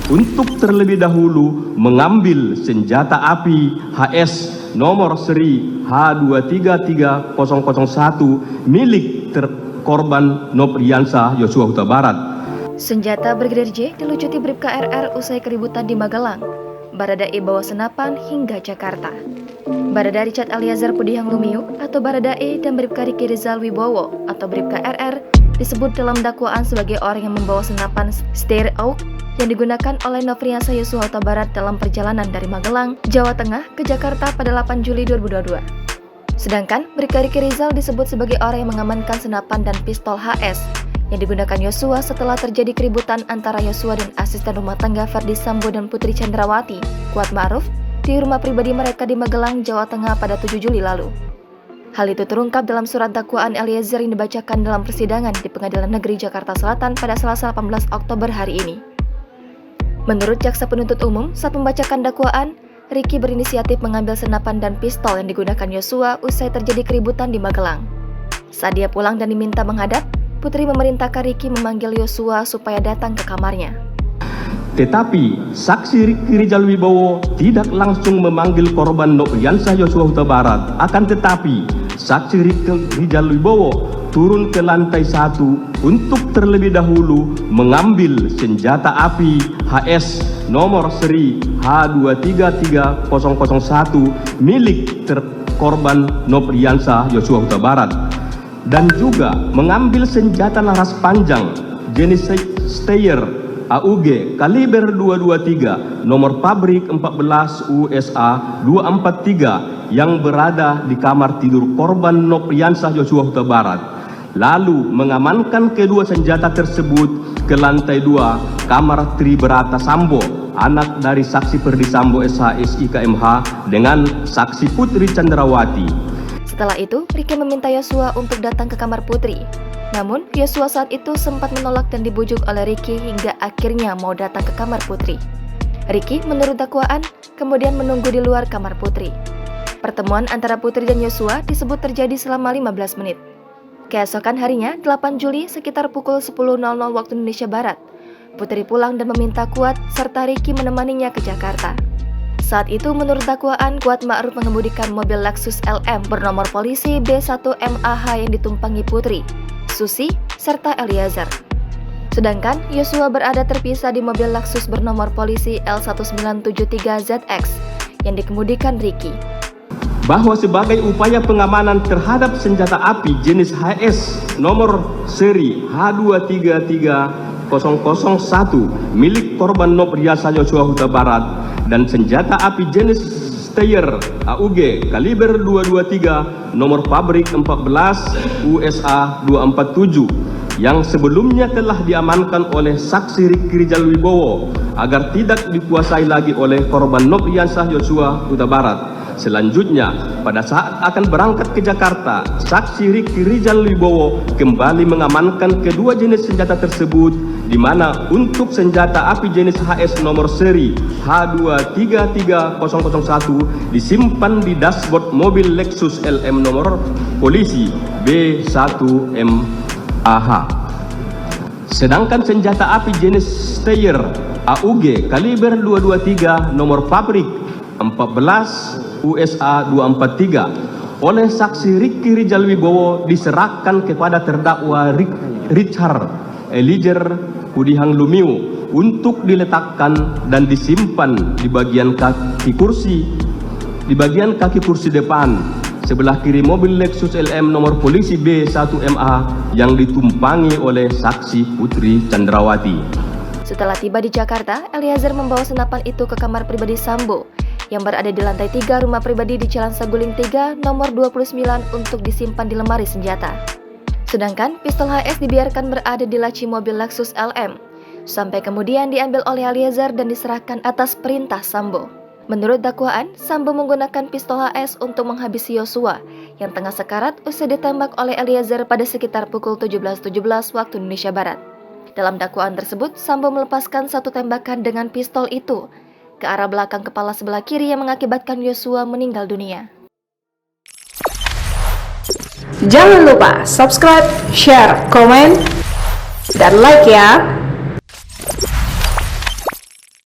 untuk terlebih dahulu mengambil senjata api HS nomor seri H233001 milik korban Nopriansah Yosua Huta Barat. Senjata Brigadir J dilucuti Bribka RR usai keributan di Magelang. Baradae bawa senapan hingga Jakarta. Barada Richard Eliezer Pudihang Lumiu atau Baradae dan Bribka Riki Rizal Wibowo atau Bribka RR disebut dalam dakwaan sebagai orang yang membawa senapan Steyr AUG yang digunakan oleh Nopriansah Yosua Huta Barat dalam perjalanan dari Magelang, Jawa Tengah ke Jakarta pada 8 Juli 2022. Sedangkan Bribka Riki Rizal disebut sebagai orang yang mengamankan senapan dan pistol HS yang digunakan Yosua setelah terjadi keributan antara Yosua dan asisten rumah tangga Ferdi Sambo dan Putri Chandrawati, Kuat Ma'ruf, di rumah pribadi mereka di Magelang, Jawa Tengah pada 7 Juli lalu. Hal itu terungkap dalam surat dakwaan Eliezer yang dibacakan dalam persidangan di Pengadilan Negeri Jakarta Selatan pada Selasa 18 Oktober hari ini. Menurut Jaksa Penuntut Umum, saat membacakan dakwaan, Riki berinisiatif mengambil senapan dan pistol yang digunakan Yosua usai terjadi keributan di Magelang. Saat dia pulang dan diminta menghadap, Putri memerintahkan Riki memanggil Yosua supaya datang ke kamarnya. Tetapi saksi Riki Rizal Wibowo tidak langsung memanggil korban Nopriansah Yosua Huta Barat. Akan tetapi saksi Riki Rizal Wibowo turun ke lantai 1 untuk terlebih dahulu mengambil senjata api HS nomor seri H233001 milik korban Nopriansah Yosua Huta Barat dan juga mengambil senjata laras panjang jenis Steyr AUG kaliber 223 nomor pabrik 14 USA 243 yang berada di kamar tidur korban Nopriansah Yosua Huta Barat. Lalu mengamankan kedua senjata tersebut ke lantai 2 kamar Tribrata Sambo, anak dari saksi Ferdi Sambo SH SIKMH dengan saksi Putri Chandrawati. Setelah itu, Riki meminta Yosua untuk datang ke kamar Putri. Namun, Yosua saat itu sempat menolak dan dibujuk oleh Riki hingga akhirnya mau datang ke kamar Putri. Riki, menurut dakwaan, kemudian menunggu di luar kamar Putri. Pertemuan antara Putri dan Yosua disebut terjadi selama 15 menit. Keesokan harinya, 8 Juli sekitar pukul 10.00 waktu Indonesia Barat, Putri pulang dan meminta Kuat serta Riki menemaninya ke Jakarta. Saat itu menurut dakwaan, Kuat Ma'ruf mengemudikan mobil Lexus LM bernomor polisi B1MAH yang ditumpangi Putri, Susi, serta Eliezer. Sedangkan Yosua berada terpisah di mobil Lexus bernomor polisi L1973ZX yang dikemudikan Riki. Bahwa sebagai upaya pengamanan terhadap senjata api jenis HS nomor seri H233001 milik korban Nopriansah Yosua Huta Barat dan senjata api jenis Steyr AUG kaliber 223 nomor pabrik 14 USA 247 yang sebelumnya telah diamankan oleh saksi Riki Rizal Wibowo agar tidak dikuasai lagi oleh korban Nopriansah Yosua Huta Barat. Selanjutnya, pada saat akan berangkat ke Jakarta, saksi Riki Rizal Wibowo kembali mengamankan kedua jenis senjata tersebut, di mana untuk senjata api jenis HS nomor seri H233001 disimpan di dashboard mobil Lexus LM nomor polisi B1MAH. Sedangkan senjata api jenis Steyr AUG kaliber 223 nomor pabrik 14 USA 243 oleh saksi Riki Rizal Wibowo diserahkan kepada terdakwa Richard Eliezer Pudihang Lumiu untuk diletakkan dan disimpan di bagian kaki kursi depan sebelah kiri mobil Lexus LM nomor polisi B1MA yang ditumpangi oleh saksi Putri Chandrawati. Setelah tiba di Jakarta, Eliezer membawa senapan itu ke kamar pribadi Sambo yang berada di lantai 3 rumah pribadi di Jalan Saguling 3 nomor 29 untuk disimpan di lemari senjata. Sedangkan pistol HS dibiarkan berada di laci mobil Lexus LM sampai kemudian diambil oleh Eliezer dan diserahkan atas perintah Sambo. Menurut dakwaan, Sambo menggunakan pistol HS untuk menghabisi Yosua yang tengah sekarat usai ditembak oleh Eliezer pada sekitar pukul 17.17 waktu Indonesia Barat. Dalam dakwaan tersebut, Sambo melepaskan satu tembakan dengan pistol itu ke arah belakang kepala sebelah kiri yang mengakibatkan Yosua meninggal dunia. Jangan lupa subscribe, share, komen, dan like ya!